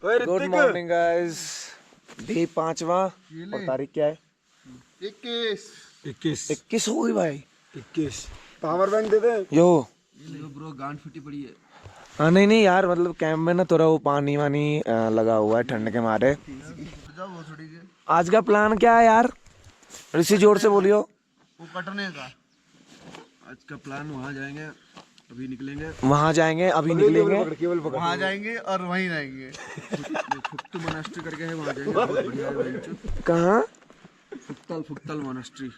Good morning guys. Day 5वां और तारीख क्या है? 21 हो गई भाई। 21। पावर बैंक दे दे। यो ब्रो गांड फटी पड़ी है। हाँ नहीं यार, मतलब कैंप में ना थोड़ा वो पानी वानी लगा हुआ है ठंड के मारे। आज का प्लान क्या है यार? ऋषि जोर से बोलियो। वो कटने का आज का प्लान। वहाँ जाएंगे, अभी निकलेंगे। वहाँ जाएंगे अभी निकलेंगे। वहाँ जाएंगे और वहीं रहेंगे। फुक्तल मोनास्ट्री करके है, वहाँ जाएंगे। बहुत बढ़िया है। कहाँ? फुक्तल मोनास्ट्री।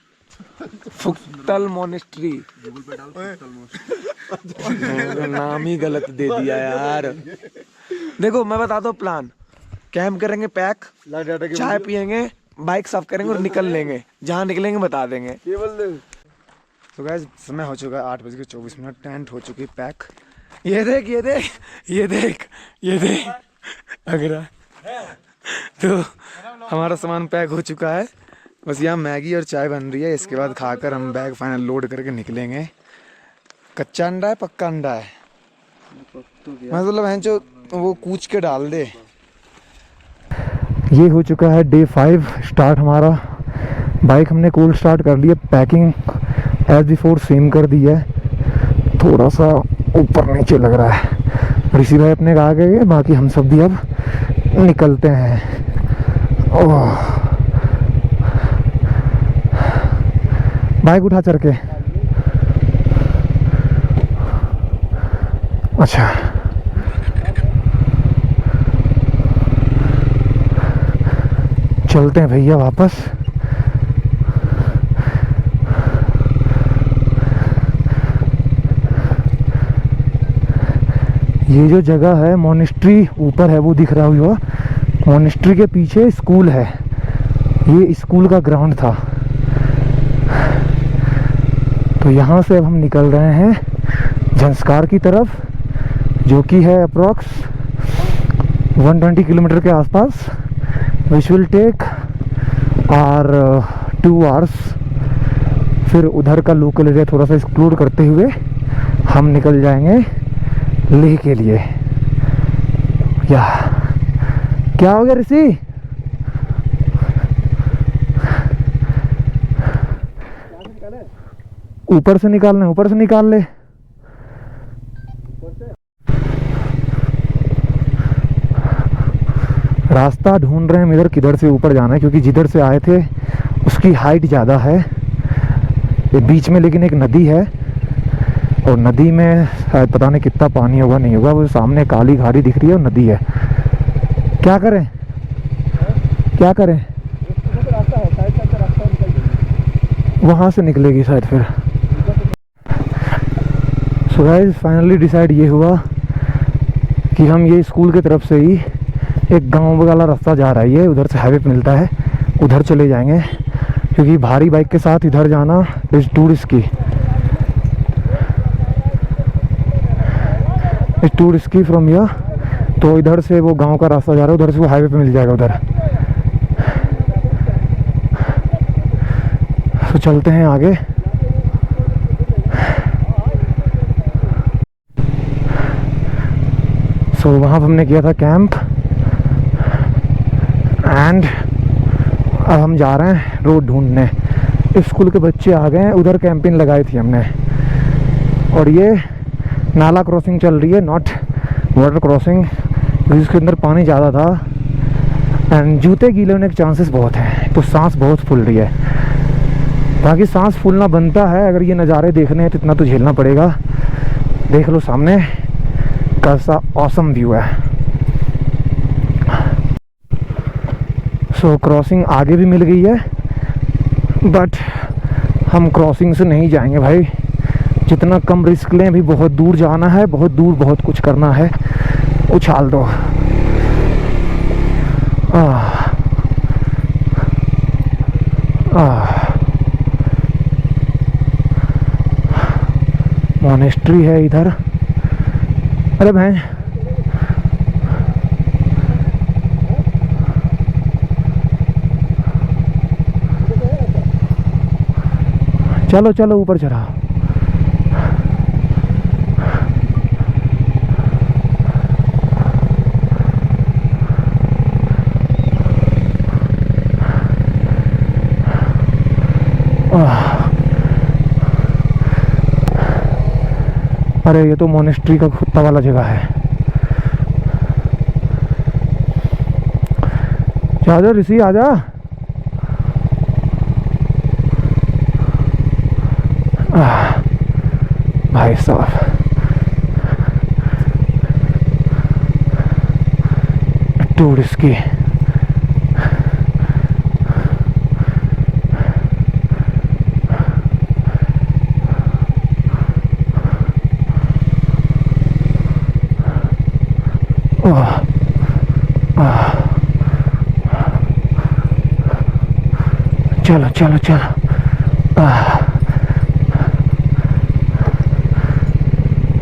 फुक्तल मोनेस्ट्री। गूगल पे डाल फुक्तल मोनास्ट्री। नाम ही गलत दे दिया यार। देखो मैं बताता हूँ प्लान। कैंप करेंगे पैक, चाय पियेंगे, बाइक साफ करेंगे और निकल लेंगे। जहाँ निकलेंगे बता देंगे। तो गाइस समय हो चुका है 8:24। टेंट हो चुकी है पैक। ये देख ये देख ये देख ये देख अगरा। तो हमारा सामान पैक हो चुका है। बस यहाँ मैगी और चाय बन रही है। इसके बाद खाकर हम बैग फाइनल लोड करके निकलेंगे। कच्चा अंडा है पक्का अंडा है? मतलब है जो वो कूच के डाल दे। ये हो चुका है डे 5 स्टार्ट हमारा। बाइक हमने कोल्ड स्टार्ट कर लिया। पैकिंग एज बिफोर सेम कर दी है। थोड़ा सा ऊपर नीचे लग रहा है। ऋषि भाई अपने आ गए, बाकी हम सब भी अब निकलते हैं। ओह बाइक उठा चढ़ के। अच्छा चलते हैं भैया वापस। ये जो जगह है मोनेस्ट्री ऊपर है, वो दिख रहा हुआ। मोनेस्ट्री के पीछे स्कूल है। ये स्कूल का ग्राउंड था। तो यहाँ से अब हम निकल रहे हैं झंस्कार की तरफ, जो कि है अप्रॉक्स 120 किलोमीटर के आसपास। Which will take are 2 hours. फिर उधर का लोकल एरिया थोड़ा सा एक्सप्लोर करते हुए हम निकल जाएंगे लेह के लिए। या क्या हो गया ऋषि? ऊपर से निकालना है, ऊपर से निकाल ले। रास्ता ढूंढ रहे हैं हम इधर किधर से ऊपर जाना है, क्योंकि जिधर से आए थे उसकी हाइट ज़्यादा है। ये बीच में लेकिन एक नदी है, और नदी में शायद पता नहीं कितना पानी होगा नहीं होगा। वो सामने काली घारी दिख रही है और नदी है। क्या करें क्या करें? वहाँ से निकलेगी शायद फिर। सो गाइस फाइनली डिसाइड ये हुआ कि हम ये स्कूल की तरफ से ही एक गांव वाला रास्ता जा रहा है, ये उधर से हाईवे पे मिलता है, उधर चले जाएंगे। क्योंकि भारी बाइक के साथ इधर जाना is to risky from here. तो इधर से वो गांव का रास्ता जा रहा है, उधर से वो हाईवे पे मिल जाएगा उधर। तो चलते हैं आगे। सो वहाँ हमने किया था कैंप, एंड अब हम जा रहे हैं रोड ढूंढने। स्कूल के बच्चे आ गए हैं, उधर कैंपिंग लगाई थी हमने। और ये नाला क्रॉसिंग चल रही है, नॉट वाटर क्रॉसिंग, जिसके अंदर पानी ज़्यादा था एंड जूते गीले होने के चांसेस बहुत हैं। तो सांस बहुत फूल रही है। बाकी सांस फूलना बनता है, अगर ये नज़ारे देखने हैं तो इतना तो झेलना पड़ेगा। देख लो सामने कैसा ऑसम व्यू है। सो क्रॉसिंग आगे भी मिल गई है, बट हम क्रॉसिंग से नहीं जाएंगे भाई। जितना कम रिस्क लें, भी बहुत दूर जाना है, बहुत दूर बहुत कुछ करना है। उछाल दो। मोनेस्ट्री है इधर। अरे भाई चलो चलो ऊपर चढ़ा। अरे ये तो मोनेस्ट्री का कुत्ता वाला जगह है। आजा ऋषि आजा। भाई साहब टू रिस्की। चलो चलो चलो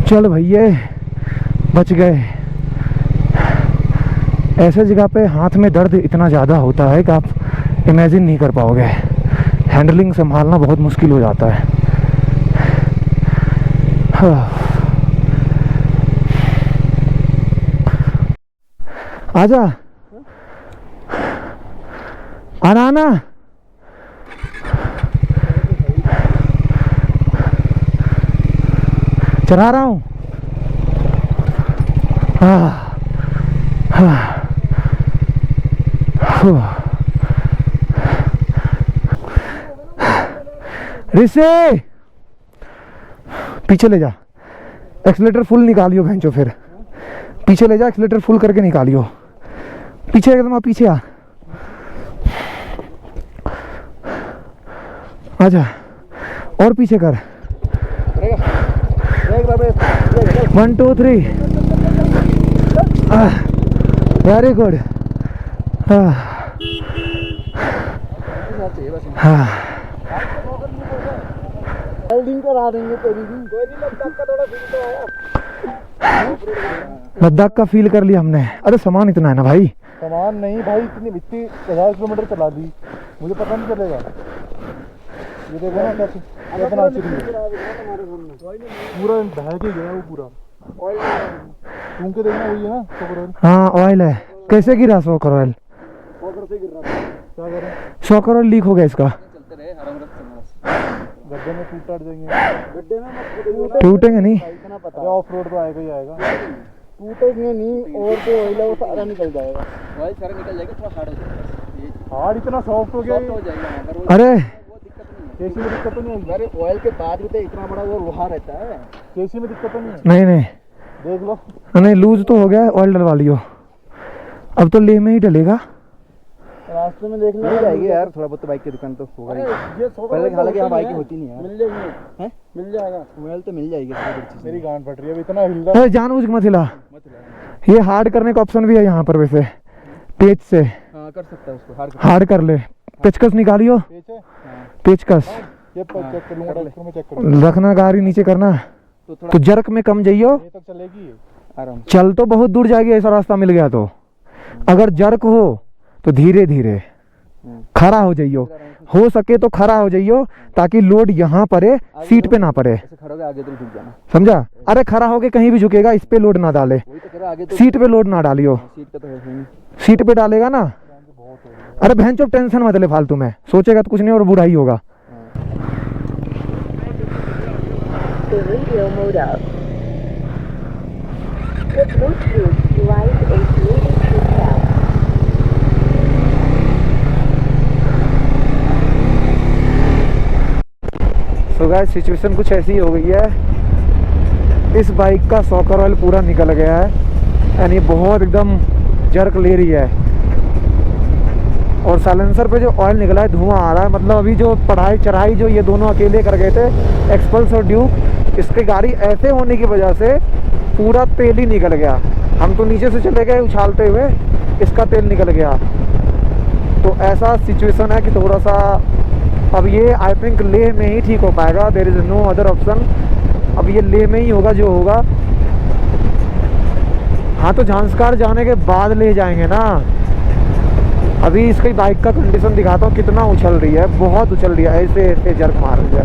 चलो भैया बच गए। ऐसे जगह पे हाथ में दर्द इतना ज़्यादा होता है कि आप इमेजिन नहीं कर पाओगे। हैंडलिंग संभालना बहुत मुश्किल हो जाता है। आजा आना आना। चला रहा हूँ। ऋषि पीछे ले जा, एक्सीलेटर फुल निकालियो भैंचो। फिर पीछे ले जा, एक्सीलेटर फुल करके निकालियो। पीछे एकदम आप पीछे आ। आजा और पीछे कर। 1 2 3 वेरी गुड। लद्दाख का फील कर लिया हमने। अरे सामान इतना है ना भाई। सामान नहीं भाई, इतनी 50 किलोमीटर चला दी, मुझे पता नहीं चलेगा। ये देखो ना कैसे कितना पूरा बह के गया वो पूरा। घूम के देखना वही है ना सॉकर ऑयल। हाँ ऑयल है। कैसे गिरा सॉकर ऑयल? क्या करें, सॉकर ऑयल लीक हो गया इसका। गड्ढे में टूट जाएंगे। गड्ढे में टूटेंगे नहीं, ऑफ रोड तो आएगा ही आएगा। टूटेंगे नहीं और जो ऑयल है वो सारा निकल जाएगा। ऑयल सारा निकल जाएगा, थोड़ा हार्ड हो जाएगा। हार्ड इतना सॉफ्ट हो गया। अरे केसी में दिक्कत तो नहीं है। अरे ऑयल के बाद भी तो इतना बड़ा वो लोहा रहता है, केसी में दिक्कत तो नहीं है। नहीं नहीं देख लो। नहीं लूज तो हो गया है, ऑयल डलवा लियो। अब तो लेह में ही डलेगा। रास्ते में देखने मिल जाएगी यार, थोड़ा बहुत बाइक की दुकान तो होगा ही। पहले हालांकि यहाँ बाइक होती नहीं है। मिल जाएगी हैं, मिल जाएगा ऑयल तो मिल जाएगी। मेरी गांड फट रही है, इतना हिल रहा है। जानबूझ के मत हिला। ये हार्ड करने का ऑप्शन भी है यहाँ पर, वैसे पेच से कर सकता है उसको। हार्ड कर ले। पेचकस निकालियो, पेचकस रखना, गाड़ी नीचे करना तो जर्क में कम जाइयो। चलेगी चल तो बहुत दूर जाएगी ऐसा रास्ता मिल गया तो। अगर जर्क हो तो धीरे धीरे खड़ा हो जाइयो, हो सके तो खड़ा हो जाइयो ताकि लोड यहाँ पड़े, सीट पे ना पड़े। आगे तो झुक जाना, समझा? अरे खड़ा होके कहीं भी झुकेगा, इस पे लोड ना डाले, सीट पे लोड ना डालियो। सीट पे डालेगा ना। अरे बहन चो टेंशन मत ले फालतू में, सोचेगा तो कुछ नहीं और बुरा ही होगा। तो गाइस सिचुएशन कुछ ऐसी हो गई है, इस बाइक का सॉकर ऑयल पूरा निकल गया है, यानी बहुत एकदम जर्क ले रही है। और साइलेंसर पे जो ऑयल निकला है धुआं आ रहा है। मतलब अभी जो पढ़ाई चढ़ाई जो ये दोनों अकेले कर गए थे, एक्सपल्स और ड्यूक, इसके गाड़ी ऐसे होने की वजह से पूरा तेल ही निकल गया। हम तो नीचे से चले गए उछालते हुए, इसका तेल निकल गया। तो ऐसा सिचुएशन है कि थोड़ा सा अब ये आई थिंक लेह में ही ठीक हो पाएगा। There is no other option. अब ये लेह में ही होगा जो होगा। हाँ तो झांसकार जाने के बाद ले जाएंगे ना। अभी इसकी बाइक का कंडीशन दिखाता हूँ, कितना उछल रही है, बहुत उछल रही है, ऐसे ऐसे जर्क मार रही है।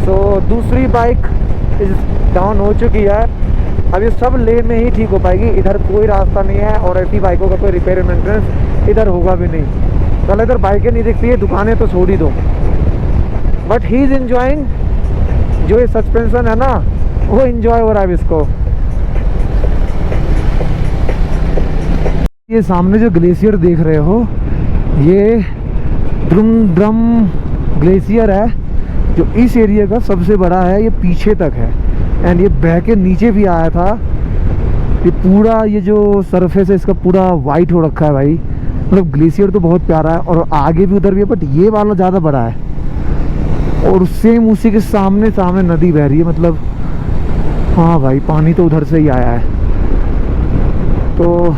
सो दूसरी बाइक इस डाउन हो चुकी है। अब ये सब लेह में ही ठीक हो पाएगी, इधर कोई रास्ता नहीं है और ऐसी बाइकों का कोई रिपेयर मेंटेनेंस इधर होगा भी नहीं। चल इधर बाइकें नहीं दिखती है, दुकानें तो छोड़ ही दो। बट ही इज़ एंजॉइंग जो ये सस्पेंशन है ना वो एंजॉय हो रहा है इसको। ये सामने जो ग्लेशियर देख रहे हो ये द्रुमद्रम ग्लेशियर है, जो इस एरिया का सबसे बड़ा है। ये पीछे तक है एंड ये बह के नीचे भी आया था। ये पूरा ये जो सरफेस है इसका पूरा वाइट हो रखा है भाई। मतलब ग्लेशियर तो बहुत प्यारा है और आगे भी उधर भी है, बट ये वाला ज़्यादा बड़ा है। और सेम उसी के सामने सामने नदी बह रही है। मतलब हाँ भाई, पानी तो उधर से ही आया है। तो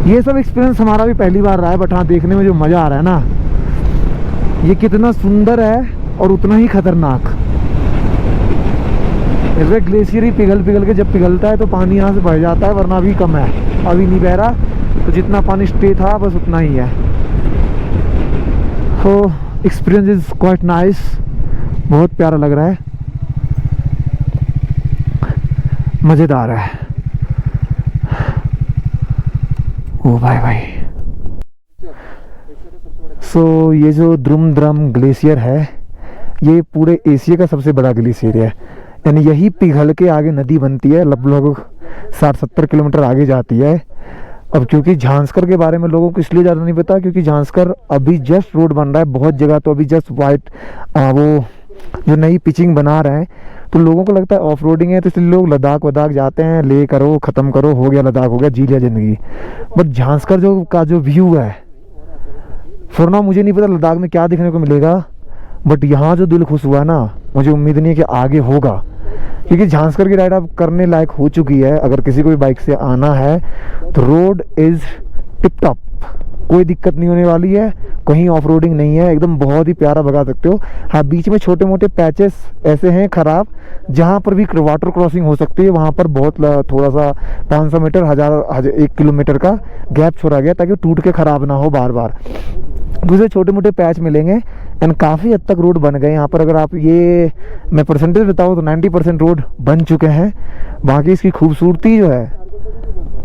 ये सब एक्सपीरियंस हमारा भी पहली बार रहा है, बट हाँ देखने में जो मज़ा आ रहा है ना, ये कितना सुंदर है और उतना ही खतरनाक। ऐसे ग्लेशियर ही पिघल के जब पिघलता है तो पानी यहाँ से बह जाता है, वरना अभी कम है, अभी नहीं बह रहा। तो जितना पानी स्टे था बस उतना ही है। तो एक्सपीरियंस इज क्वाइट नाइस, बहुत प्यारा लग रहा है, मज़ेदार है। ओ भाई सो ये जो द्रुमद्रम ग्लेशियर है ये पूरे एशिया का सबसे बड़ा ग्लेशियर है। यानी यही पिघल के आगे नदी बनती है, लगभग 60-70 किलोमीटर आगे जाती है। अब क्योंकि झांसकर के बारे में लोगों को इसलिए ज़्यादा नहीं पता क्योंकि झांसकर अभी जस्ट रोड बन रहा है, बहुत जगह तो अभी जस्ट वाइट वो जो नई पिचिंग बना रहे हैं, तो लोगों को लगता है ऑफ रोडिंग है, तो इसलिए लोग लद्दाख वद्दाख जाते हैं, ले करो ख़त्म करो, हो गया लद्दाख, हो गया, जी लिया ज़िंदगी। बट झांसकर जो का जो व्यू है फॉर मुझे नहीं पता लद्दाख में क्या देखने को मिलेगा, बट यहाँ जो दिल खुश हुआ ना, मुझे उम्मीद नहीं है कि आगे होगा। क्योंकि झांसकर की राइड अब करने लायक हो चुकी है। अगर किसी को भी बाइक से आना है तो रोड इज़ टिप टॉप, कोई दिक्कत नहीं होने वाली है, कहीं ऑफ रोडिंग नहीं है, एकदम बहुत ही प्यारा भगा सकते हो। हाँ बीच में छोटे मोटे पैचेस ऐसे हैं ख़राब जहाँ पर भी वाटर क्रॉसिंग हो सकती है, वहाँ पर बहुत थोड़ा सा 500 मीटर 1 किलोमीटर का गैप छोड़ा गया ताकि टूट के ख़राब ना हो बार बार। दूसरे छोटे मोटे पैच मिलेंगे एंड काफ़ी हद तक रोड बन गए यहाँ पर। अगर आप ये मैं परसेंटेज बताऊँ तो 90% रोड बन चुके हैं। बाकी इसकी खूबसूरती जो है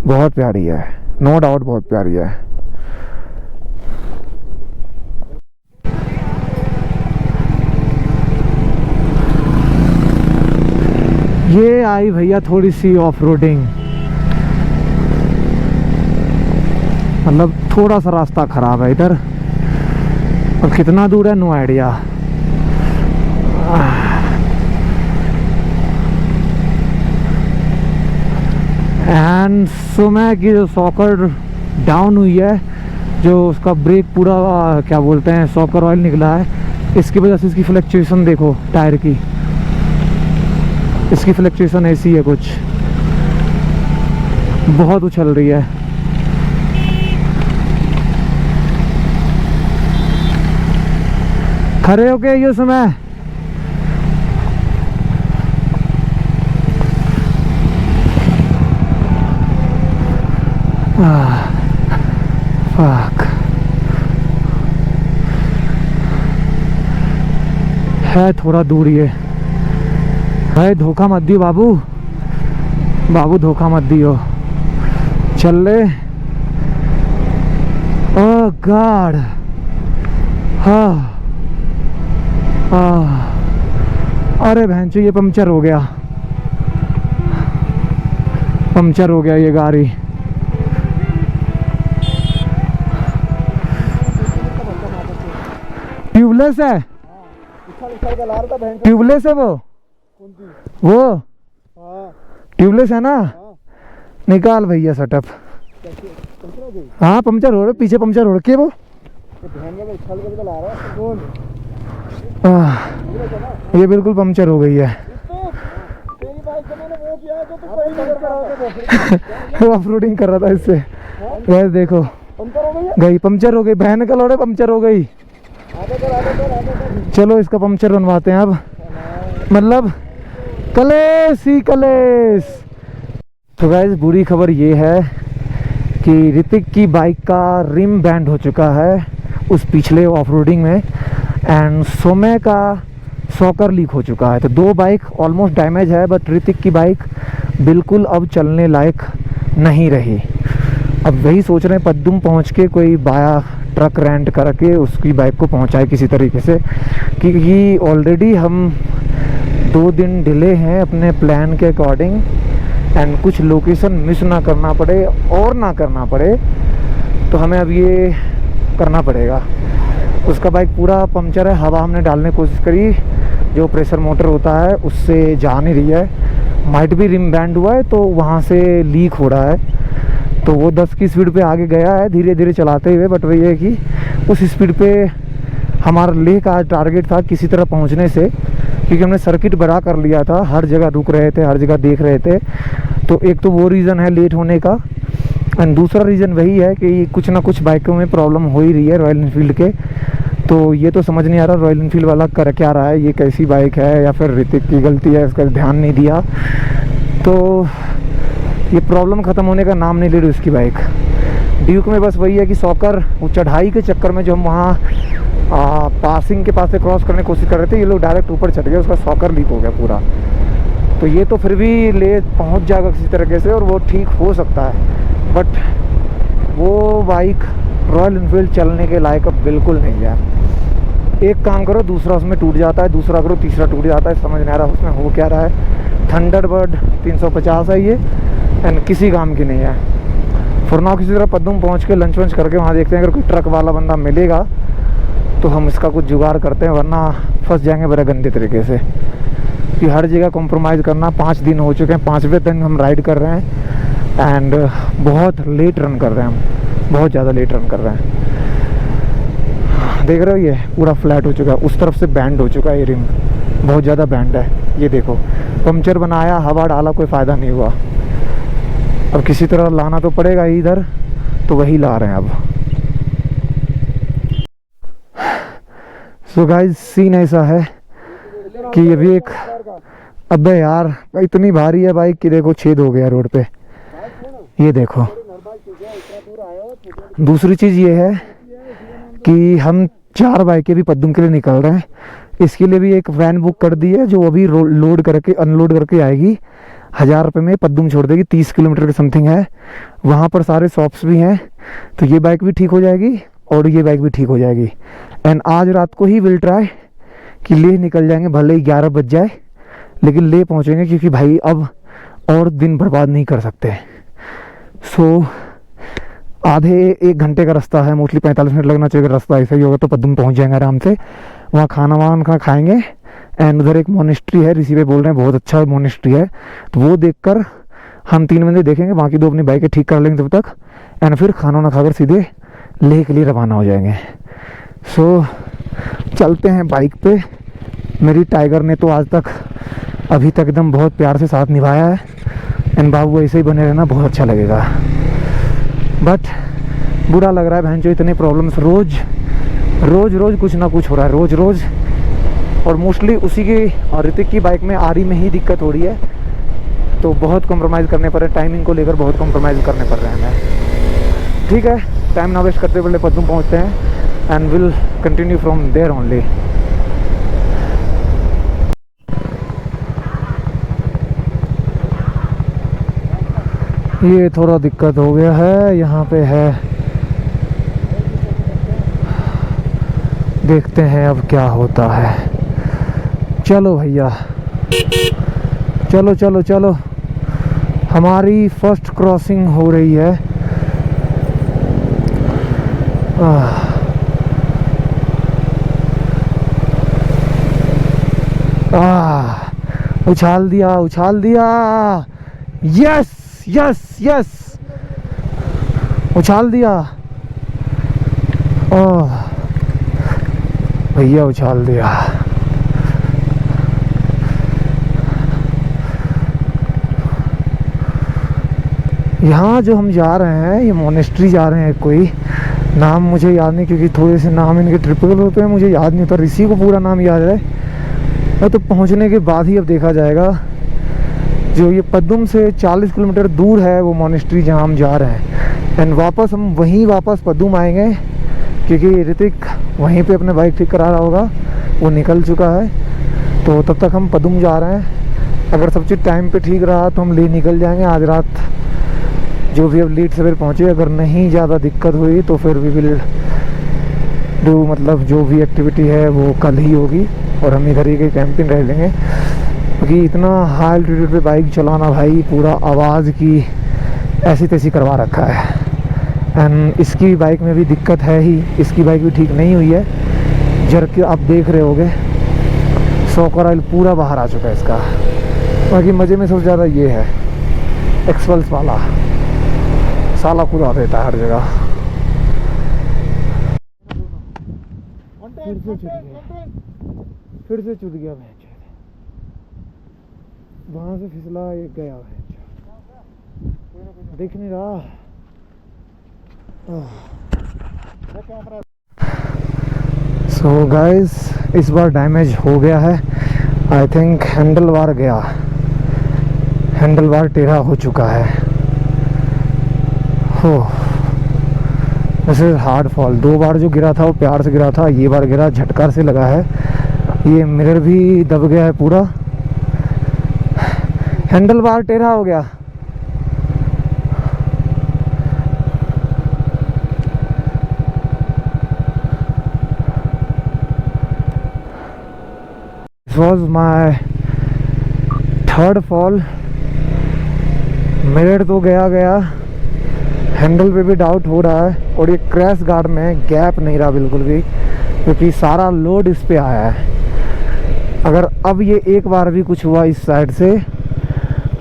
बहुत प्यारी है, नो डाउट बहुत प्यारी है। ये आई भैया थोड़ी सी ऑफ रोडिंग, मतलब थोड़ा सा रास्ता खराब है इधर, और कितना दूर है नो आइडिया। एंड सुबह की जो सॉकर डाउन हुई है, जो उसका ब्रेक पूरा क्या बोलते हैं सॉकर ऑयल निकला है, इसकी वजह से इसकी फ्लक्चुएशन देखो टायर की, इसकी फ्लक्चुएशन ऐसी है, कुछ बहुत उछल रही है। खड़े हो गए ये समय, फक है, थोड़ा दूर ये है। धोखा मत दियो बाबू, बाबू धोखा मत दियो, चल ले। ओह गॉड, हाँ अरे भैंचो ये पंचर हो गया, पंचर हो गया ये गाड़ी। ट्यूबलेस है, ट्यूबलेस है वो ट्यूबलेस है ना, निकाल भैया सेटअप। हाँ पंचर हो रहा, पीछे पंचर हो रखी है वो। ये बिल्कुल पंचर हो गई है। वो ऑफ रोडिंग कर रहा था इससे, वैसे देखो गई, पंचर हो गई, बहन का लोड़े पंचर हो गई। चलो इसका पंचर बनवाते हैं अब, मतलब कलेश ही कलेश। तो गाइस बुरी खबर ये है कि ऋतिक की बाइक का रिम बैंड हो चुका है उस पिछले ऑफ रोडिंग में, एंड सोमे का सॉकर लीक हो चुका है। तो दो बाइक ऑलमोस्ट डैमेज है, बट ऋतिक की बाइक बिल्कुल अब चलने लायक नहीं रही। अब वही सोच रहे हैं पद्दुम पहुंच के कोई बाया ट्रक रेंट करके उसकी बाइक को पहुंचाए किसी तरीके से, क्योंकि ऑलरेडी हम 2 दिन डिले हैं अपने प्लान के अकॉर्डिंग, एंड कुछ लोकेशन मिस ना करना पड़े और ना करना पड़े, तो हमें अब ये करना पड़ेगा। उसका बाइक पूरा पंक्चर है, हवा हमने डालने की कोशिश करी, जो प्रेशर मोटर होता है उससे जा नहीं रही है। माइट भी रिम बैंड हुआ है तो वहाँ से लीक हो रहा है, तो वो 10 की स्पीड पे आगे गया है धीरे धीरे चलाते हुए। बट वही है कि उस स्पीड पे हमारा लेह का टारगेट था किसी तरह पहुँचने से, क्योंकि हमने सर्किट बड़ा कर लिया था, हर जगह रुक रहे थे, हर जगह देख रहे थे। तो एक तो वो रीज़न है लेट होने का, एंड दूसरा रीज़न वही है कि कुछ ना कुछ बाइकों में प्रॉब्लम हो ही रही है रॉयल इनफील्ड के। तो ये तो समझ नहीं आ रहा रॉयल इनफील्ड वाला कर क्या रहा है, ये कैसी बाइक है या फिर ऋतिक की गलती है, इसका ध्यान नहीं दिया। तो ये प्रॉब्लम ख़त्म होने का नाम नहीं ले रही उसकी बाइक। ड्यूक में बस वही है कि सॉकर वो चढ़ाई के चक्कर में जो हम वहाँ पासिंग के पास से क्रॉस करने की कोशिश कर रहे थे, ये लोग डायरेक्ट ऊपर चढ़ गए, उसका सॉकर लीक हो गया पूरा। तो ये तो फिर भी ले पहुँच जाएगा किसी तरीके से और वो ठीक हो सकता है, बट वो बाइक रॉयल इनफील्ड चलने के लायक अब बिल्कुल नहीं है। एक काम करो दूसरा उसमें टूट जाता है, दूसरा करो तीसरा टूट जाता है, समझ नहीं आ रहा उसमें हो क्या रहा है। थंडरबर्ड 350 है ये, एंड किसी काम की नहीं है। फुरनाव किसी तरह पद्दूम पहुँच के लंच वंच करके वहाँ देखते हैं, अगर कोई ट्रक वाला बंदा मिलेगा तो हम इसका कुछ जुगाड़ करते हैं, वरना फंस जाएंगे बड़े गंदे तरीके से। कि हर जगह कॉम्प्रोमाइज़ करना, 5 दिन हो चुके हैं, 5वें दिन हम राइड कर रहे हैं, एंड बहुत लेट रन कर रहे हैं हम, बहुत ज़्यादा लेट रन कर रहे हैं। देख रहे हो ये पूरा फ्लैट हो चुका है, उस तरफ से बैंड हो चुका है ये रिम, बहुत ज़्यादा बैंड है। ये देखो पंक्चर बनाया, हवा डाला, कोई फ़ायदा नहीं हुआ। अब किसी तरह लाना तो पड़ेगा ही इधर, तो वही ला रहे हैं अब। सो गाइस सीन ऐसा है कि ये भी एक, अबे यार इतनी भारी है बाइक कि देखो छेद हो गया रोड पे, ये देखो। दूसरी चीज़ ये है कि हम 4 बाइकें भी पद्दूम के लिए निकल रहे हैं, इसके लिए भी एक वैन बुक कर दी है जो अभी लोड करके अनलोड करके आएगी, 1000 रुपये में पद्दूम छोड़ देगी। 30 किलोमीटर के समथिंग है, वहाँ पर सारे शॉप्स भी हैं, तो ये बाइक भी ठीक हो जाएगी और ये बाइक भी ठीक हो जाएगी। एंड आज रात को ही विल ट्राई कि ले निकल जाएंगे, भले ही 11 बज जाए लेकिन ले पहुँचेंगे, क्योंकि भाई अब और दिन बर्बाद नहीं कर सकते। सो आधे 1 घंटे का रास्ता है, मोस्टली 45 मिनट लगना चाहिए। रास्ता ऐसा ही होगा तो पद्दूम पहुँच जाएंगे आराम से। वहाँ खाना वाना खाएंगे, एंड उधर एक मोनेस्ट्री है, ऋषि भाई बोल रहे हैं बहुत अच्छा मोनेस्ट्री है, तो वो देखकर हम 3 बंदे देखेंगे, बाकी 2 अपनी बाइकें ठीक कर लेंगे तब तक, एंड फिर खाना वाना खाकर सीधे लेह के लिए रवाना हो जाएंगे। सो चलते हैं बाइक पे। मेरी टाइगर ने तो आज तक अभी तक एकदम बहुत प्यार से साथ निभाया है, एंड बाबू ऐसे ही बने रहना, बहुत अच्छा लगेगा। बट बुरा लग रहा है बहन जो इतने प्रॉब्लम्स रोज़ कुछ ना कुछ हो रहा है, रोज़। और मोस्टली उसी की और ऋतिक की बाइक में आरी में ही दिक्कत हो रही है, तो बहुत कॉम्प्रोमाइज़ करने पड़ रहे, टाइमिंग को लेकर बहुत कॉम्प्रोमाइज़ करने पड़ रहे हैं हमें। ठीक है, टाइम ना वेस्ट करते हुए पद्दूम पहुँचते हैं, and will continue from there only. ये थोड़ा दिक्कत हो गया है, यहाँ पे है, देखते हैं अब क्या होता है। चलो भैया, चलो हमारी फर्स्ट क्रॉसिंग हो रही है। उछाल दिया, यस उछाल दिया, ओह भैया उछाल दिया। यहाँ जो हम जा रहे हैं ये मोनेस्ट्री जा रहे हैं, कोई नाम मुझे याद नहीं, क्योंकि थोड़े से नाम इनके ट्रिपल होते हैं, मुझे याद नहीं होता। ऋषि को पूरा नाम याद है, तो पहुँचने के बाद ही अब देखा जाएगा। जो ये पद्दूम से 40 किलोमीटर दूर है वो मोनेस्ट्री जहाँ हम जा रहे हैं, एंड वापस हम वापस पद्दूम आएंगे, क्योंकि ऋतिक वहीं पे अपने बाइक ठीक करा रहा होगा, वो निकल चुका है, तो तब तक हम पद्दूम जा रहे हैं। अगर सब चीज़ टाइम पे ठीक रहा तो हम ले निकल जाएंगे आज रात, जो भी अब लेट सवेर पहुँचे। अगर नहीं ज़्यादा दिक्कत हुई तो फिर वी विल डू, मतलब जो भी एक्टिविटी है वो कल ही होगी, और हम इधर ही कहीं कैंपिंग रह लेंगे। क्योंकि इतना हाई एल्टीट्यूड पे बाइक चलाना भाई, पूरा आवाज़ की ऐसी तैसी करवा रखा है। एंड इसकी बाइक में भी दिक्कत है ही, इसकी बाइक भी ठीक नहीं हुई है। जर्क के आप देख रहे होगे, शॉकर ऑयल पूरा बाहर आ चुका है इसका। बाकी मज़े में सबसे ज़्यादा ये है एक्सपल्स वाला, साला खुदा देता है हर जगह। फिर से छूट गया भैंस, वहाँ से फिसला एक गया भैंस, दिख नहीं रहा। सो गाइस इस बार डैमेज हो गया है। आई थिंक हैंडल बार गया, हैंडल बार टेढ़ा हो चुका है। हो दिस इज हार्ड फॉल। 2 बार जो गिरा था वो प्यार से गिरा था, ये बार गिरा झटकार से लगा है। ये मिरर भी दब गया है पूरा, हैंडल बार टेढ़ा हो गया। This was my 3rd fall। Mirror तो गया, हैंडल पे भी डाउट हो रहा है, और ये क्रैश गार्ड में गैप नहीं रहा बिल्कुल भी, क्योंकि सारा लोड इस पे आया है। अगर अब ये एक बार भी कुछ हुआ इस साइड से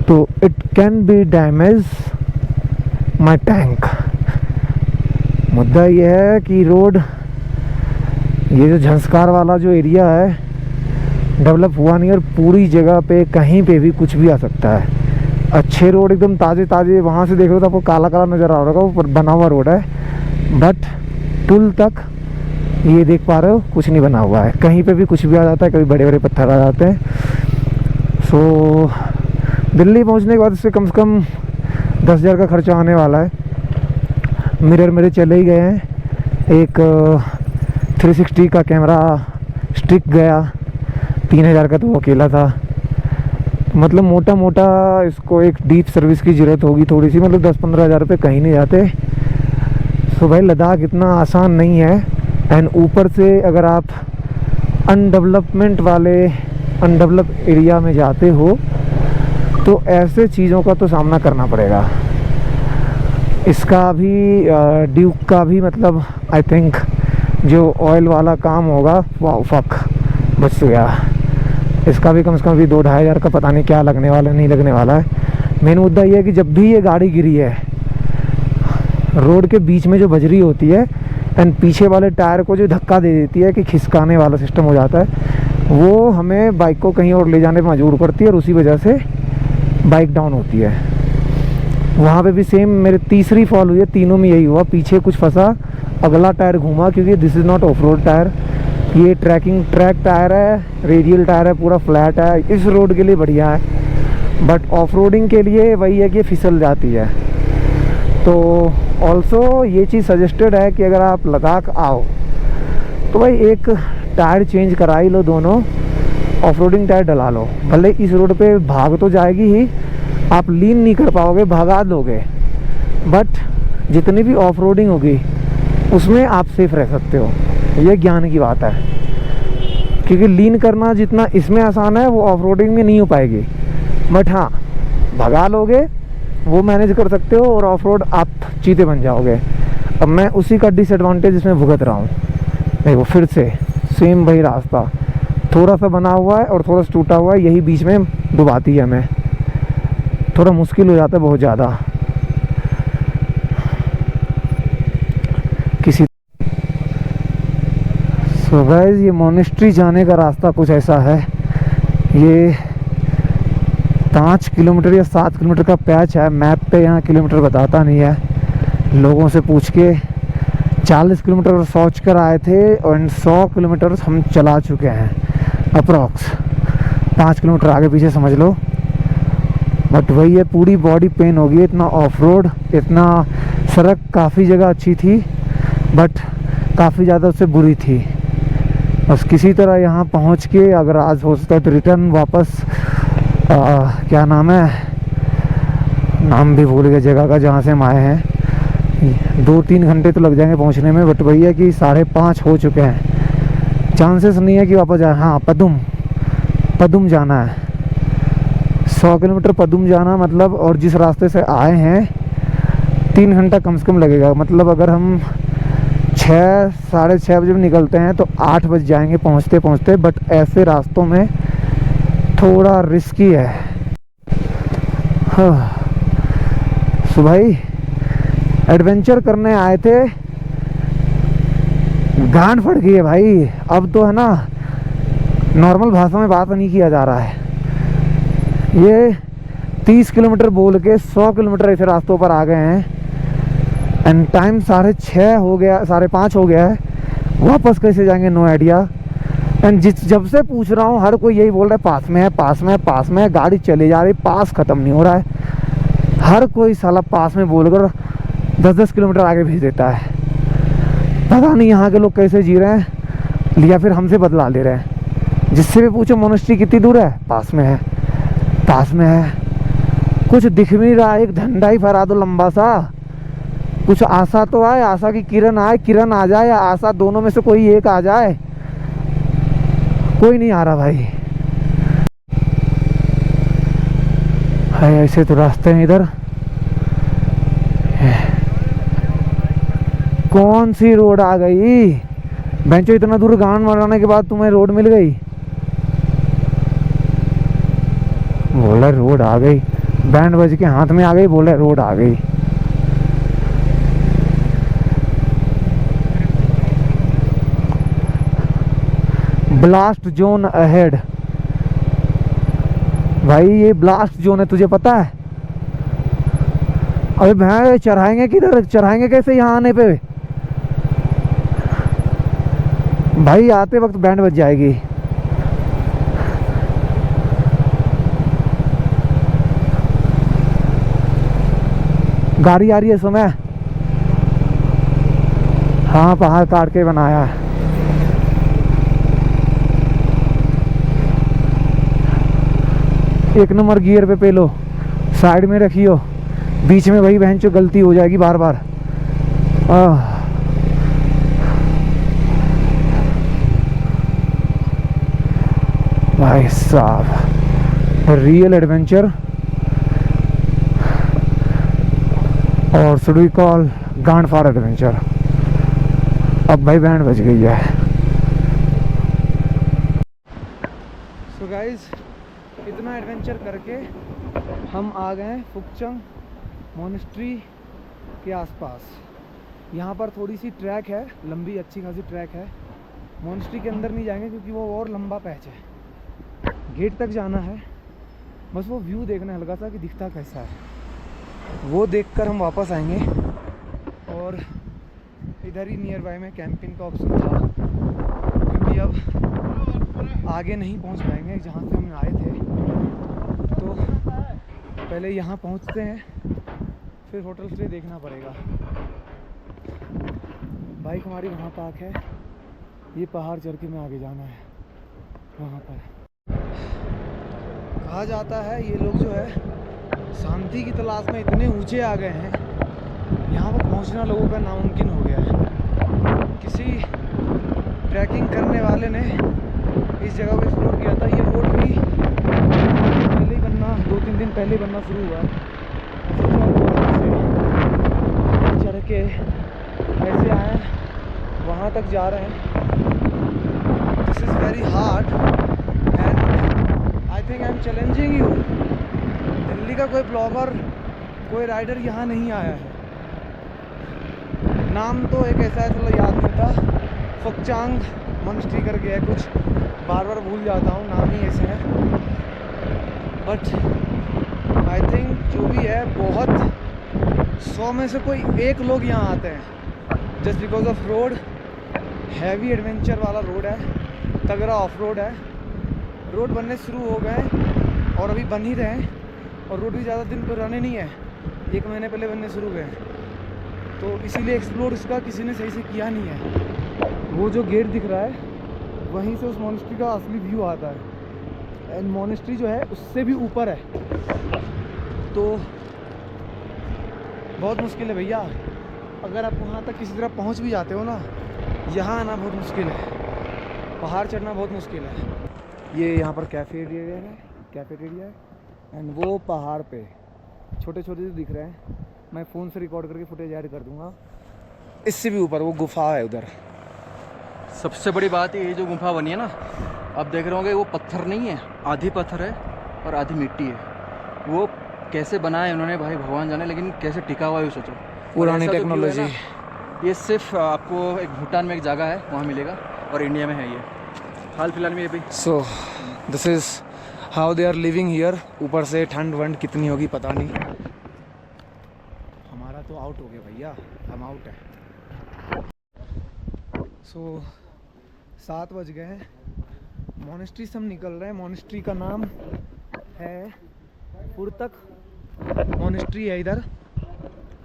तो it can be damage my tank. मुद्दा ये है कि रोड, ये जो झंस्कार वाला जो एरिया है डेवलप हुआ नहीं, और पूरी जगह पे कहीं पे भी कुछ भी आ सकता है। अच्छे रोड एकदम ताज़े ताज़े, वहाँ से देख रहे हो तो आपको काला काला नज़र आ रहा होगा, वो बना हुआ रोड है, बट टुल तक ये देख पा रहे हो कुछ नहीं बना हुआ है। कहीं पे भी कुछ भी आ जाता है, कभी बड़े बड़े पत्थर आ जाते हैं। सो दिल्ली पहुँचने के बाद इससे कम से कम 10,000 का खर्चा आने वाला है। मिरर मेरे चले ही गए हैं, एक 360 का कैमरा स्टिक गया, 3,000 का तो वो अकेला था। मतलब मोटा मोटा इसको एक डीप सर्विस की ज़रूरत होगी थोड़ी सी, मतलब 10-15 हज़ार रुपये कहीं नहीं जाते। सो भाई लद्दाख इतना आसान नहीं है। एंड ऊपर से अगर आप अनडेवलप एरिया में जाते हो तो ऐसे चीज़ों का तो सामना करना पड़ेगा। इसका भी ड्यूक का भी मतलब आई थिंक जो ऑयल वाला काम होगा, वाह फक बच गया। इसका भी कम से कम भी 2-2.5 हज़ार का पता नहीं क्या लगने वाला, नहीं लगने वाला है। मेन मुद्दा ये है कि जब भी ये गाड़ी गिरी है रोड के बीच में जो बजरी होती है एंड पीछे वाले टायर को जो धक्का दे देती है कि खिसकाने वाला सिस्टम हो जाता है, वो हमें बाइक को कहीं और ले जाने पर मजबूर करती है, और उसी वजह से बाइक डाउन होती है। वहाँ पे भी सेम मेरे 3री फॉल हुई है, तीनों में यही हुआ। पीछे कुछ फंसा, अगला टायर घूमा, क्योंकि this is not of road tyre, ये ट्रैक टायर है, रेडियल टायर है, पूरा फ्लैट है, इस रोड के लिए बढ़िया है। बट ऑफ रोडिंग के लिए वही है कि फिसल जाती है। तो ऑल्सो ये चीज़ सजेस्टेड है कि अगर आप लद्दाख आओ तो भाई एक टायर चेंज करा ही लो, दोनों ऑफ रोडिंग टायर डला लो। भले इस रोड पे भाग तो जाएगी ही, आप लीन नहीं कर पाओगे, भगा दोगे, बट जितनी भी ऑफ रोडिंग होगी उसमें आप सेफ रह सकते हो। ये ज्ञान की बात है, क्योंकि लीन करना जितना इसमें आसान है वो ऑफ रोडिंग में नहीं हो पाएगी। बट हाँ, भगा लोगे वो मैनेज कर सकते हो, और ऑफ रोड आप चीते बन जाओगे। अब मैं उसी का डिसएडवांटेज इसमें भुगत रहा हूँ। देखो फिर से सेम वही रास्ता, थोड़ा सा बना हुआ है और थोड़ा सा टूटा हुआ है, यही बीच में डुबाती है हमें, थोड़ा मुश्किल हो जाता है बहुत ज़्यादा। किसी सो गाइस ये मोनेस्ट्री जाने का रास्ता कुछ ऐसा है। ये 5 किलोमीटर या 7 किलोमीटर का पैच है, मैप पे यहाँ किलोमीटर बताता नहीं है। लोगों से पूछ के 40 किलोमीटर सोच कर आए थे, और 100 किलोमीटर हम चला चुके हैं अप्रॉक्स। 5 किलोमीटर आगे पीछे समझ लो। बट वही है, पूरी बॉडी पेन होगी, इतना ऑफ रोड, इतना सड़क काफ़ी जगह अच्छी थी बट काफ़ी ज़्यादा उससे बुरी थी। बस किसी तरह यहाँ पहुँच के अगर आज हो सकता है तो रिटर्न वापस क्या नाम है, नाम भी भूल गया जगह का जहाँ से हम आए हैं। 2-3 घंटे तो लग जाएंगे पहुँचने में, बट वही है कि 5:30 हो चुके हैं। चांसेस नहीं है कि वापस जाए। हाँ, पदुम जाना है। 100 किलोमीटर पदुम जाना मतलब, और जिस रास्ते से आए हैं 3 घंटा कम से कम लगेगा। मतलब अगर हम 6 साढ़े 6 बजे निकलते हैं तो 8 बज जाएंगे पहुंचते पहुंचते। बट ऐसे रास्तों में थोड़ा रिस्की है। हाँ। सो भाई एडवेंचर करने आए थे, गांड फट गई है भाई। अब तो है ना, नॉर्मल भाषा में बात नहीं किया जा रहा है। ये 30 किलोमीटर बोल के 100 किलोमीटर ऐसे रास्तों पर आ गए हैं। एंड टाइम 6:30 हो गया, 5:30 हो गया है। वापस कैसे जाएंगे नो आइडिया। एंड जब से पूछ रहा हूँ हर कोई यही बोल रहा है पास में है, पास में है, पास में है। गाड़ी चली जा रही, पास ख़त्म नहीं हो रहा है। हर कोई साला पास में बोलकर 10-10 किलोमीटर आगे भेज देता है। पता नहीं यहाँ के लोग कैसे जी रहे हैं, या फिर हमसे बदला ले रहे हैं। जिससे भी पूछो मोनेस्ट्री कितनी दूर है, पास में है, पास में है। कुछ दिख भी नहीं रहा, एक झंडा ही फहरा दो लंबा सा। कुछ आशा तो आए, आशा की किरण आए, किरण आ जाए या आशा, दोनों में से कोई एक आ जाए। कोई नहीं आ रहा भाई। है ऐसे तो रास्ते हैं इधर। कौन सी रोड आ गई बेंचो, इतना दूर गांड मराने के बाद तुम्हें रोड मिल गई। बोला रोड आ गई, बैंड बज के हाथ में आ गई, बोला रोड आ गई। Blast zone ahead. भाई ये ब्लास्ट जोन है, तुझे पता है? अबे भाई चढ़ाएंगे किधर, चढ़ाएंगे कैसे यहाँ आने पे? भाई आते वक्त बैंड बज जाएगी। गाड़ी आ रही है समय। हाँ पहाड़ काट के बनाया है। एक नंबर गियर पे पेलो, साइड में रखियो, बीच में वही बहन जो गलती हो जाएगी बार बार। भाई साहब रियल एडवेंचर, और शुड वी कॉल गांड फॉर एडवेंचर। अब भाई बैंड बज गई है। सो गाइस इतना एडवेंचर करके हम आ गए हैं फुकचंग मोनेस्ट्री के आसपास। यहाँ पर थोड़ी सी ट्रैक है, लंबी अच्छी खासी ट्रैक है। मोनेस्ट्री के अंदर नहीं जाएंगे क्योंकि वो और लंबा पैच है। गेट तक जाना है, बस वो व्यू देखना है हल्का सा कि दिखता कैसा है। वो देखकर हम वापस आएंगे। और इधर ही नियर बाय में कैंपिंग का ऑप्शन था, क्योंकि अब आगे नहीं पहुंच पाएंगे जहां से हम आए थे। तो पहले यहाँ पहुंचते हैं, फिर होटल स्टे देखना पड़ेगा। बाइक हमारी वहाँ पार्क है। ये पहाड़ चढ़ के में आगे जाना है वहाँ पर। कहा जाता है ये लोग जो है शांति की तलाश में इतने ऊंचे आ गए हैं, यहाँ पर पहुँचना लोगों का नामुमकिन हो गया है। किसी ट्रैकिंग करने वाले ने इस जगह को एक्सप्लोर किया था। ये रोड भी पहले ही बनना, 2-3 दिन पहले बनना शुरू हुआ है। चढ़ के ऐसे आए, वहाँ तक जा रहे हैं। This is very hard and I think I am challenging you. Delhi का कोई ब्लॉगर, कोई राइडर यहाँ नहीं आया है। नाम तो एक ऐसा है, चलो याद नहीं था, फुकचांग मोनेस्ट्री करके है कुछ, बार बार भूल जाता हूँ, नाम ही ऐसे है। बट आई थिंक जो भी है, बहुत 100 में से कोई 1 लोग यहाँ आते हैं just because of road. Heavy adventure वाला रोड है, तगड़ा ऑफ रोड है। रोड बनने शुरू हो गए और अभी बन ही रहे हैं, और रोड भी ज़्यादा दिन पुराने नहीं है, 1 महीने पहले बनने शुरू हुए। तो इसीलिए एक्सप्लोर इसका किसी ने सही से किया नहीं है। वो जो गेट दिख रहा है वहीं से उस मोनेस्ट्री का असली व्यू आता है। एंड मोनेस्ट्री जो है उससे भी ऊपर है, तो बहुत मुश्किल है भैया। अगर आप वहाँ तक किसी तरह पहुँच भी जाते हो ना, यहाँ आना बहुत मुश्किल है, पहाड़ चढ़ना बहुत मुश्किल है। ये यहाँ पर कैफेटेरिया है, एंड वो पहाड़ पे छोटे छोटे जो दिख रहे हैं, मैं फ़ोन से रिकॉर्ड करके फुटेज ऐड कर दूंगा। इससे भी ऊपर वो गुफा है उधर। सबसे बड़ी बात ये जो गुफा बनी है ना, आप देख रहे होंगे वो पत्थर नहीं है, आधी पत्थर है और आधी मिट्टी है। वो कैसे बनाया उन्होंने भाई भगवान जाने, लेकिन कैसे टिका हुआ है वो सोचो। पुरानी ऐसा जो view है टेक्नोलॉजी। ना, ये सिर्फ आपको एक भूटान में एक जगह है वहाँ मिलेगा और इंडिया में है ये हाल फिलहाल में ये भी। So this is how they are living here. ऊपर से ठंड वंड कितनी होगी पता नहीं। हमारा तो आउट हो गया भैया, हम आउट है। सो 7 बज गए हैं, मोनेस्ट्री से हम निकल रहे हैं। मोनेस्ट्री का नाम है पुरतक मोनेस्ट्री है इधर।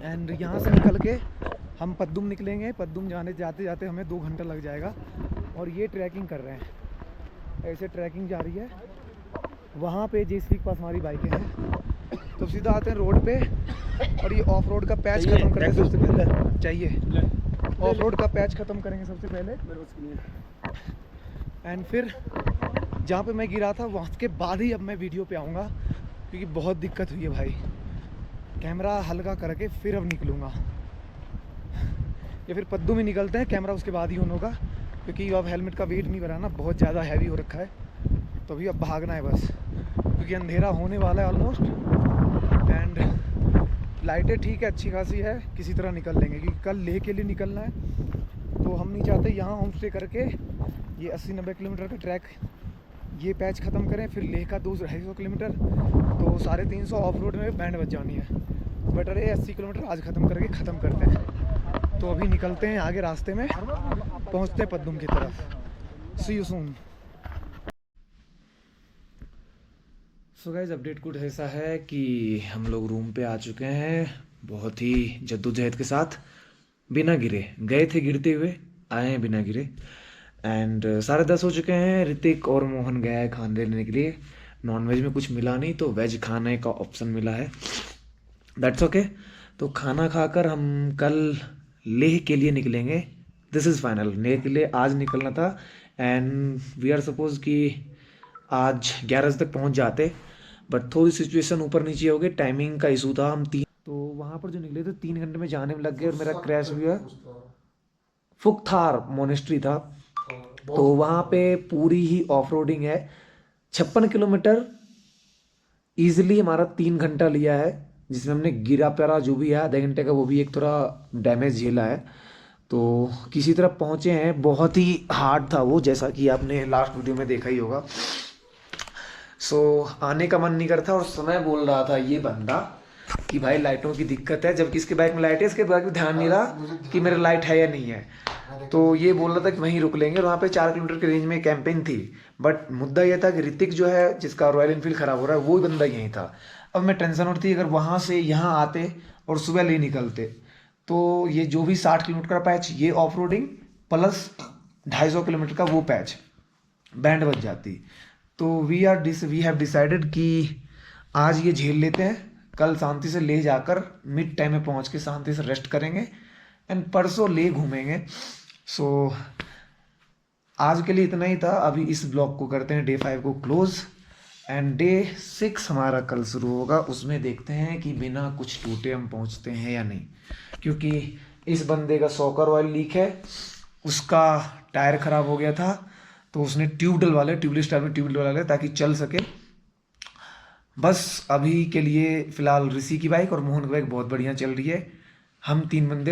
एंड यहाँ से निकल के हम पद्दुम निकलेंगे। पद्दुम जाते जाते हमें 2 घंटा लग जाएगा। और ये ट्रैकिंग कर रहे हैं, ऐसे ट्रैकिंग जा रही है। वहाँ पे जेसीबी के पास हमारी बाइकें हैं। तो सीधा आते हैं रोड पे और ये ऑफ रोड का पैच खत्म करेंगे सबसे पहले। चाहिए ऑफ रोड का पैच खत्म करेंगे सबसे पहले। एंड फिर जहाँ पे मैं गिरा था वहाँ के बाद ही अब मैं वीडियो पे आऊँगा, क्योंकि बहुत दिक्कत हुई है भाई। कैमरा हल्का करके फिर अब निकलूँगा, या फिर पद्दू में निकलते हैं, कैमरा उसके बाद ही ऑन होगा, क्योंकि अब हेलमेट का वेट नहीं बढ़ाना, बहुत ज़्यादा हैवी हो रखा है। तो अभी अब भागना है बस, क्योंकि अंधेरा होने वाला है ऑलमोस्ट। एंड लाइटें ठीक है, अच्छी खासी है, किसी तरह निकल लेंगे, क्योंकि कल लेह के लिए निकलना है। तो हम नहीं चाहते यहाँ होम स्टे करके ये 80-90 किलोमीटर का ट्रैक ये पैच ख़त्म करें, फिर लेह का 200-250 किलोमीटर, तो 350 ऑफ रोड में बैंड बच जानी है। बेटर है 80 किलोमीटर आज ख़त्म करके ख़त्म करते हैं। तो अभी निकलते हैं आगे, रास्ते में पहुँचते हैं पद्दुम की तरफ। See you soon. So guys, update कुछ ऐसा है कि हम लोग रूम पे आ चुके हैं, बहुत ही जद्दोजहद के साथ, बिना गिरे। गए थे गिरते हुए, आए हैं बिना गिरे। एंड 10:30 हो चुके हैं। ऋतिक और मोहन गया है खाने लेने के लिए। नॉनवेज में कुछ मिला नहीं, तो वेज खाने का ऑप्शन मिला है, दैट्स ओके। तो खाना खाकर हम कल लेह के लिए निकलेंगे। दिस इज़ फाइनल, लेह के लिए आज निकलना था। एंड वी आर सपोज कि आज 11 बजे तक पहुंच जाते, बट थोड़ी सिचुएशन ऊपर नीचे हो गई, टाइमिंग का इशू था। हम 3 तो वहाँ पर जो निकले थे 3 घंटे में जाने में लग गए, और मेरा क्रैश भी हुआ। फुकथार मोनेस्ट्री था, तो वहाँ पे पूरी ही ऑफ रोडिंग है। 56 किलोमीटर ईजिली हमारा 3 घंटा लिया है, जिसमें हमने गिरा पैरा जो भी है आधे घंटे का, वो भी एक थोड़ा डैमेज झेला है। तो किसी तरह पहुँचे हैं, बहुत ही हार्ड था वो, जैसा कि आपने लास्ट वीडियो में देखा ही होगा। सो आने का मन नहीं करता, और समय बोल रहा था ये बंदा कि भाई लाइटों की दिक्कत है, जबकि इसके बाइक में लाइट है, इसके बाइक में ध्यान नहीं रहा कि मेरा लाइट है या नहीं है। तो ये बोल रहा था कि वहीं रुक लेंगे, और वहाँ पे 4 किलोमीटर की रेंज में कैंपेन थी। बट मुद्दा ये था कि ऋतिक जो है, जिसका रॉयल एनफील्ड खराब हो रहा है, वो बंदा यहीं था। अब मैं टेंशन उठती, अगर वहाँ से यहाँ आते और सुबह ले निकलते, तो ये जो भी 60 किलोमीटर का पैच, ये ऑफ रोडिंग प्लस 250 किलोमीटर का वो पैच, बैंड बच जाती। तो वी हैव डिसाइडेड कि आज ये झेल लेते हैं, कल शांति से ले जाकर मिड टाइम में पहुंच के शांति से रेस्ट करेंगे, एंड परसों ले घूमेंगे। सो आज के लिए इतना ही था। अभी इस ब्लॉग को करते हैं डे 5 को क्लोज, एंड डे 6 हमारा कल शुरू होगा। उसमें देखते हैं कि बिना कुछ टूटे हम पहुंचते हैं या नहीं, क्योंकि इस बंदे का सॉकर ऑयल लीक है, उसका टायर खराब हो गया था, तो उसने ट्यूब डलवा ट्यूबलेस टायर में ट्यूब डलवा लिया ताकि चल सके। बस अभी के लिए फ़िलहाल ऋषि की बाइक और मोहन की बाइक बहुत बढ़िया चल रही है। हम 3 बंदे,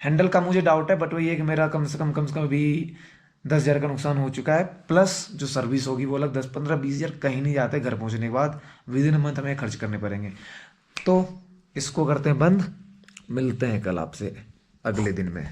हैंडल का मुझे डाउट है, बट वही है कि मेरा कम से कम अभी 10,000 का नुकसान हो चुका है, प्लस जो सर्विस होगी वो अलग 10, 15, 20,000 कहीं नहीं जाते। घर पहुंचने के बाद विद इन अ मंथ हमें खर्च करने पड़ेंगे। तो इसको करते हैं बंद, मिलते हैं कल आपसे अगले दिन में।